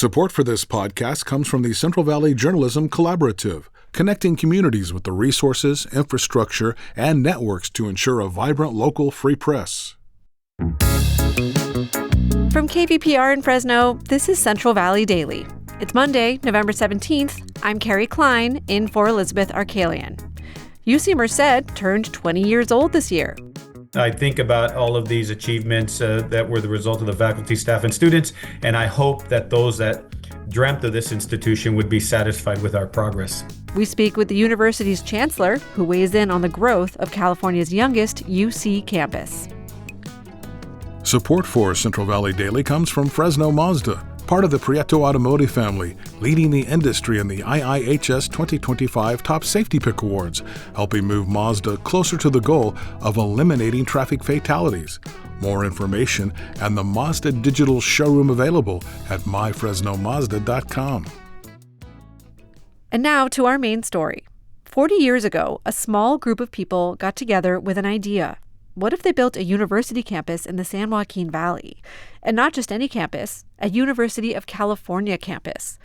Support for this podcast comes from the Central Valley Journalism Collaborative, connecting communities with the resources, infrastructure, and networks to ensure a vibrant local free press. From KVPR in Fresno, this is Central Valley Daily. It's Monday, November 17th. I'm Carrie Klein, in for Elizabeth Arkalian. UC Merced turned 20 years old this year. I think about all of these achievements that were the result of the faculty, staff, and students, and I hope that those that dreamt of this institution would be satisfied with our progress. We speak with the university's chancellor, who weighs in on the growth of California's youngest UC campus. Support for Central Valley Daily comes from Fresno Mazda, part of the Prieto Automotive family, leading the industry in the IIHS 2025 Top Safety Pick Awards, helping move Mazda closer to the goal of eliminating traffic fatalities. More information and the Mazda digital showroom available at myfresnomazda.com. And now to our main story. 40 years ago, a small group of people got together with an idea. What if they built a university campus in the San Joaquin Valley? And not just any campus, a University of California campus.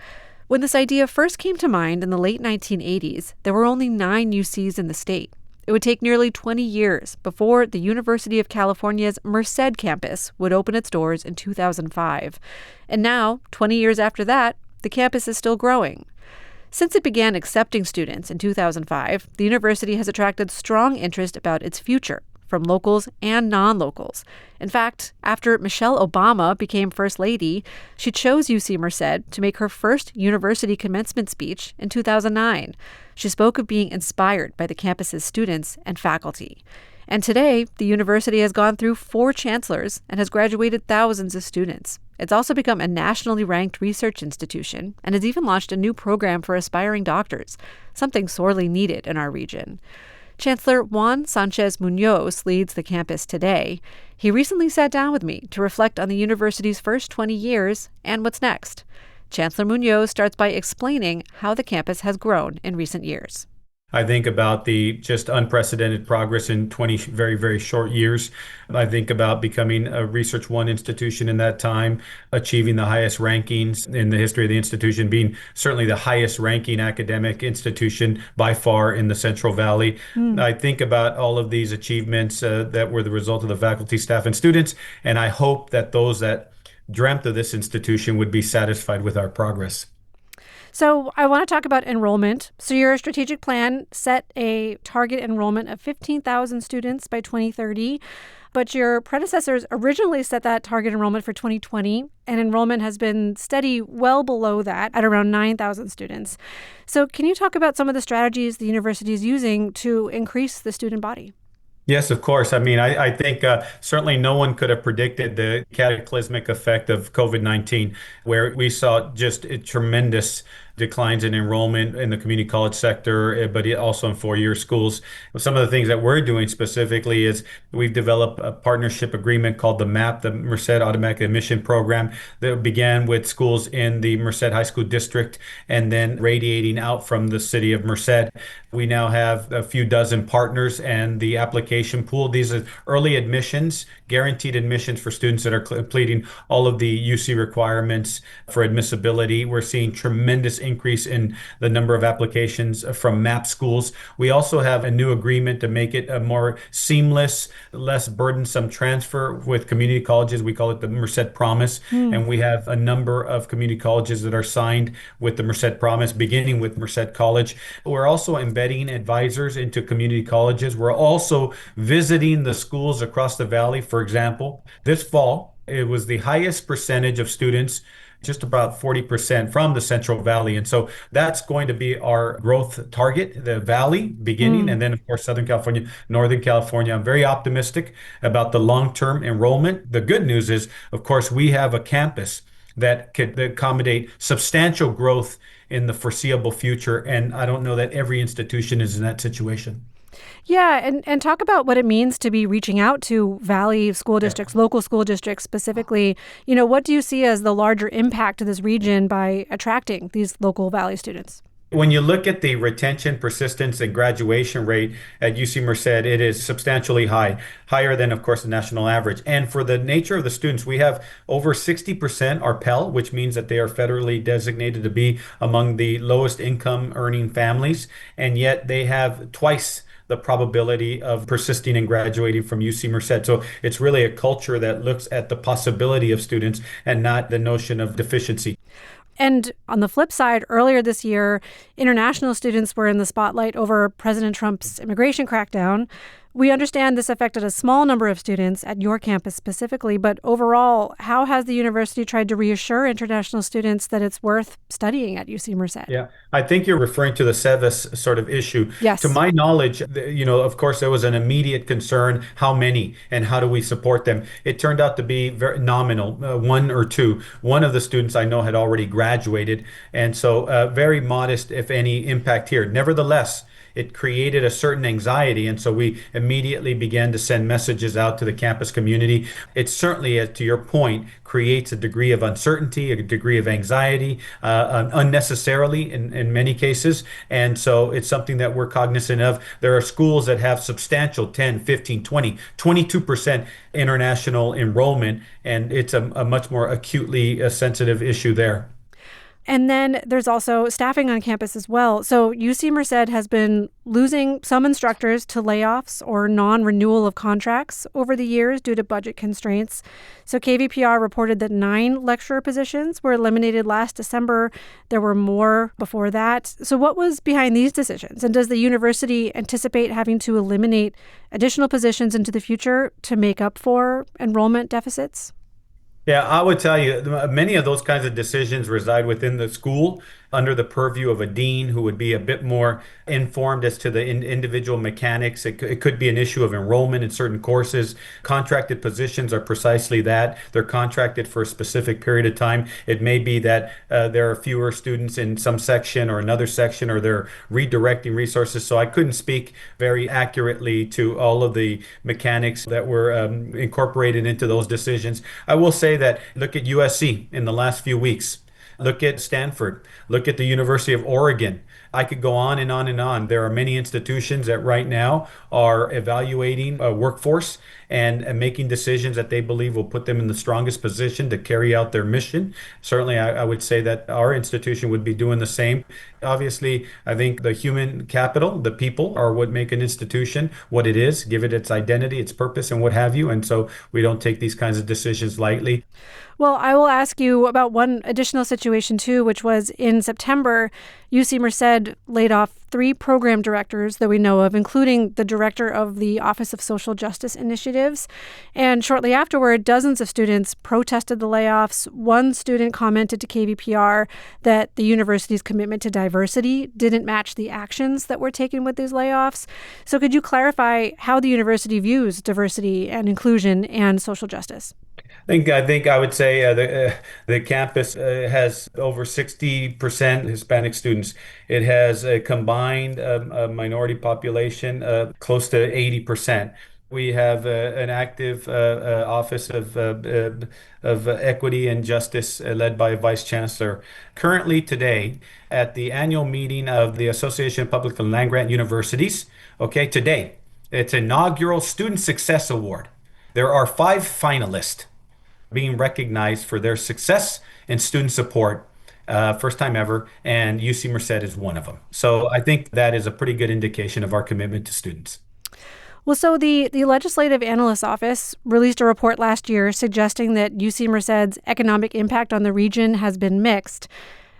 When this idea first came to mind in the late 1980s, there were only 9 UCs in the state. It would take nearly 20 years before the University of California's Merced campus would open its doors in 2005. And now, 20 years after that, the campus is still growing. Since it began accepting students in 2005, the university has attracted strong interest about its future from locals and non-locals. In fact, after Michelle Obama became First Lady, she chose UC Merced to make her first university commencement speech in 2009. She spoke of being inspired by the campus's students and faculty. And today, the university has gone through 4 chancellors and has graduated thousands of students. It's also become a nationally ranked research institution and has even launched a new program for aspiring doctors, something sorely needed in our region. Chancellor Juan Sánchez Muñoz leads the campus today. He recently sat down with me to reflect on the university's first 20 years and what's next. Chancellor Muñoz starts by explaining how the campus has grown in recent years. I think about the just unprecedented progress in 20 very, very short years. I think about becoming a Research One institution in that time, achieving the highest rankings in the history of the institution, being certainly the highest ranking academic institution by far in the Central Valley. I think about all of these achievements that were the result of the faculty, staff, and students, and I hope that those that dreamt of this institution would be satisfied with our progress. So I want to talk about enrollment. So your strategic plan set a target enrollment of 15,000 students by 2030, but your predecessors originally set that target enrollment for 2020, and enrollment has been steady well below that at around 9,000 students. So can you talk about some of the strategies the university is using to increase the student body? Yes, of course. I mean, I think certainly no one could have predicted the cataclysmic effect of COVID-19, where we saw just tremendous declines in enrollment in the community college sector, but also in four-year schools. Some of the things that we're doing specifically is we've developed a partnership agreement called the MAP, the Merced Automatic Admission Program, that began with schools in the Merced High School District and then radiating out from the city of Merced. We now have a few dozen partners and the application pool. These are early admissions, guaranteed admissions for students that are completing all of the UC requirements for admissibility. We're seeing tremendous increase in the number of applications from MAP schools. We also have a new agreement to make it a more seamless, less burdensome transfer with community colleges. We call it the Merced Promise. And we have a number of community colleges that are signed with the Merced Promise, beginning with Merced College. We're also embedding advisors into community colleges. We're also visiting the schools across the valley. For example, this fall, it was the highest percentage of students, just about 40% from the Central Valley. And so that's going to be our growth target, the Valley beginning, and then, of course, Southern California, Northern California. I'm very optimistic about the long-term enrollment. The good news is, of course, we have a campus that could accommodate substantial growth in the foreseeable future. And I don't know that every institution is in that situation. Yeah, and talk about what it means to be reaching out to Valley school districts, local school districts specifically. What do you see as the larger impact to this region by attracting these local Valley students? When you look at the retention, persistence, and graduation rate at UC Merced, it is substantially high, higher than, of course, the national average. And for the nature of the students, we have over 60% are Pell, which means that they are federally designated to be among the lowest income earning families, and yet they have twice the probability of persisting and graduating from UC Merced. So it's really a culture that looks at the possibility of students and not the notion of deficiency. And on the flip side, earlier this year, international students were in the spotlight over President Trump's immigration crackdown. We understand this affected a small number of students at your campus specifically, but overall, how has the university tried to reassure international students that it's worth studying at UC Merced? Yeah, I think you're referring to the SEVIS sort of issue. Yes. To my knowledge, of course, there was an immediate concern, how many and how do we support them? It turned out to be very nominal, one or two. One of the students I know had already graduated, and so very modest, if any, impact here. Nevertheless, it created a certain anxiety. And so we immediately began to send messages out to the campus community. It certainly, to your point, creates a degree of uncertainty, a degree of anxiety, unnecessarily in many cases. And so it's something that we're cognizant of. There are schools that have substantial 10, 15, 20, 22% international enrollment, and it's a much more acutely sensitive issue there. And then there's also staffing on campus as well. So UC Merced has been losing some instructors to layoffs or non-renewal of contracts over the years due to budget constraints. So KVPR reported that 9 lecturer positions were eliminated last December. There were more before that. So what was behind these decisions? And does the university anticipate having to eliminate additional positions into the future to make up for enrollment deficits? Yeah, I would tell you, many of those kinds of decisions reside within the school under the purview of a dean who would be a bit more informed as to the individual mechanics. It could be an issue of enrollment in certain courses. Contracted positions are precisely that. They're contracted for a specific period of time. It may be that there are fewer students in some section or another section, or they're redirecting resources. So I couldn't speak very accurately to all of the mechanics that were incorporated into those decisions. I will say that look at USC in the last few weeks. Look at Stanford. Look at the University of Oregon. I could go on and on and on. There are many institutions that right now are evaluating a workforce and making decisions that they believe will put them in the strongest position to carry out their mission. Certainly, I would say that our institution would be doing the same. Obviously, I think the human capital, the people, are what make an institution what it is, give it its identity, its purpose, and what have you. And so we don't take these kinds of decisions lightly. Well, I will ask you about one additional situation, too, which was in September, UC Merced laid off 3 program directors that we know of, including the director of the Office of Social Justice Initiatives. And shortly afterward, dozens of students protested the layoffs. One student commented to KVPR that the university's commitment to diversity didn't match the actions that were taken with these layoffs. So could you clarify how the university views diversity and inclusion and social justice? I think I would say the campus has over 60% Hispanic students. It has a combined minority population close to 80%. We have an active Office of Equity and Justice led by a Vice Chancellor. Currently today, at the annual meeting of the Association of Public and Land-Grant Universities, today, it's inaugural Student Success Award. There are 5 finalists being recognized for their success in student support, first time ever, and UC Merced is one of them. So I think that is a pretty good indication of our commitment to students. Well, so the Legislative Analyst's Office released a report last year suggesting that UC Merced's economic impact on the region has been mixed.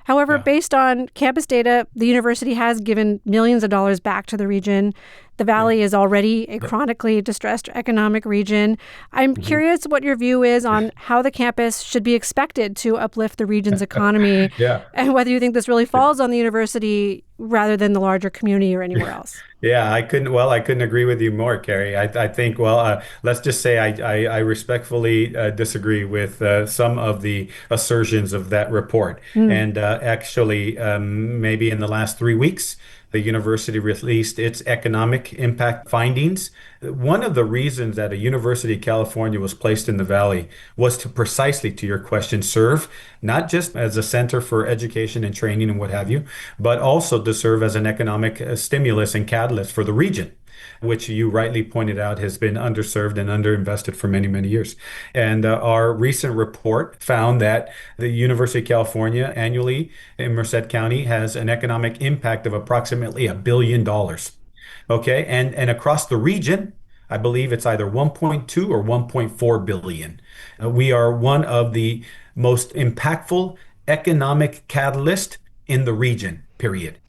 However, based on campus data, the university has given millions of dollars back to the region. The Valley is already a chronically distressed economic region. I'm curious what your view is on how the campus should be expected to uplift the region's economy and whether you think this really falls on the university rather than the larger community or anywhere else. I couldn't agree with you more, Carrie. I think, let's just say I respectfully disagree with some of the assertions of that report. And actually, maybe in the last 3 weeks, the university released its economic impact findings. One of the reasons that a University of California was placed in the Valley was to precisely, to your question, serve not just as a center for education and training and what have you, but also to serve as an economic stimulus and catalyst for the region, which you rightly pointed out has been underserved and underinvested for many, many years. And our recent report found that the University of California annually in Merced County has an economic impact of approximately $1 billion. Okay. And across the region, I believe it's either 1.2 or 1.4 billion. We are one of the most impactful economic catalyst in the region, period.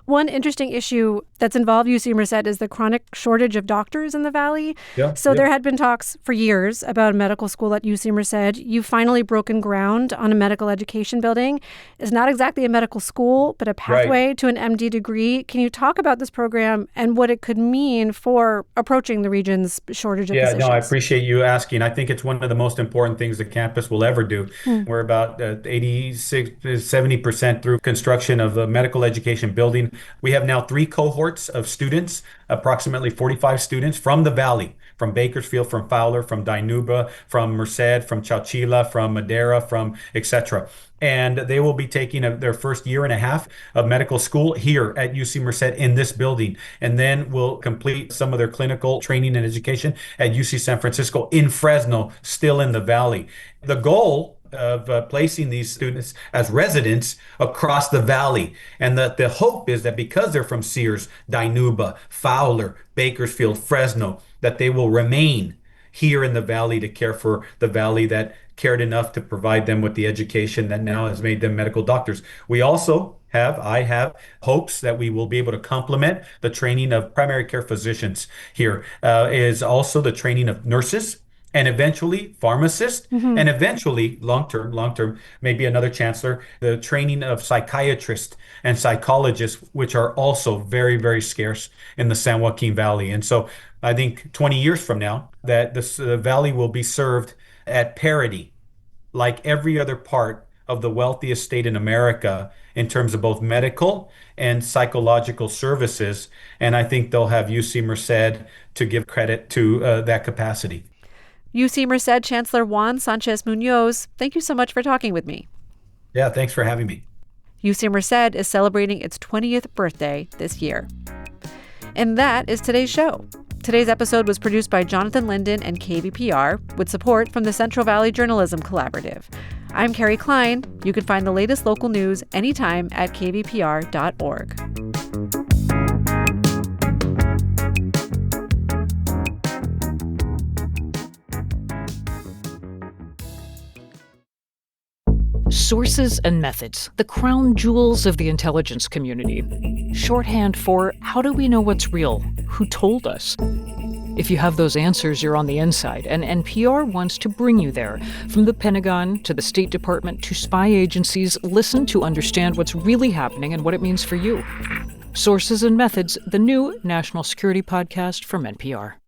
One interesting issue that's involved UC Merced is the chronic shortage of doctors in the Valley. Yeah, There had been talks for years about a medical school at UC Merced. You've finally broken ground on a medical education building. It's not exactly a medical school, but a pathway to an MD degree. Can you talk about this program and what it could mean for approaching the region's shortage of physicians? Yeah, no, I appreciate you asking. I think it's one of the most important things the campus will ever do. We're about 86, 70% through construction of a medical education building. We have now 3 cohorts of students, approximately 45 students from the Valley, from Bakersfield, from Fowler, from Dinuba, from Merced, from Chowchilla, from Madera, from etc. And they will be taking their first year and a half of medical school here at UC Merced in this building, and then will complete some of their clinical training and education at UC San Francisco in Fresno, still in the Valley. The goal of placing these students as residents across the Valley. And the hope is that because they're from Sears, Dinuba, Fowler, Bakersfield, Fresno, that they will remain here in the Valley to care for the Valley that cared enough to provide them with the education that now has made them medical doctors. We also I have hopes that we will be able to complement the training of primary care physicians here. Is also the training of nurses, and eventually pharmacists, and eventually long-term, maybe another chancellor, the training of psychiatrists and psychologists, which are also very, very scarce in the San Joaquin Valley. And so I think 20 years from now, that this valley will be served at parity, like every other part of the wealthiest state in America in terms of both medical and psychological services. And I think they'll have UC Merced to give credit to that capacity. UC Merced Chancellor Juan Sánchez Muñoz, thank you so much for talking with me. Yeah, thanks for having me. UC Merced is celebrating its 20th birthday this year. And that is today's show. Today's episode was produced by Jonathan Linden and KVPR with support from the Central Valley Journalism Collaborative. I'm Carrie Klein. You can find the latest local news anytime at kvpr.org. Sources and methods, the crown jewels of the intelligence community. Shorthand for how do we know what's real? Who told us? If you have those answers, you're on the inside, and NPR wants to bring you there. From the Pentagon to the State Department to spy agencies, listen to understand what's really happening and what it means for you. Sources and Methods, the new national security podcast from NPR.